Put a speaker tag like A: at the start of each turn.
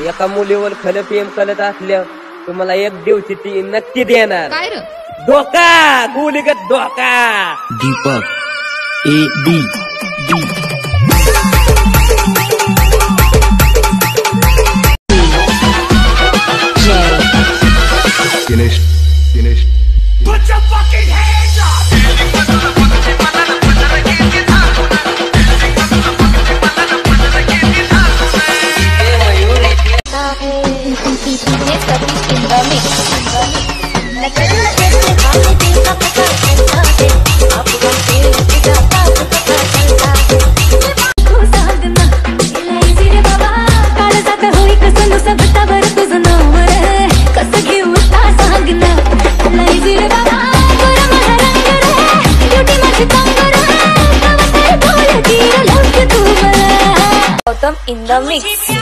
A: एका मुलीवर खरं प्रेम करत असल्या तुम्हाला एक दिवशी ती नक्की देणार.
B: काय रे?
A: धोका, गुलीगत धोका.
C: Deepak ADD. Finish.
D: Put your fucking hands up!
E: In the mix.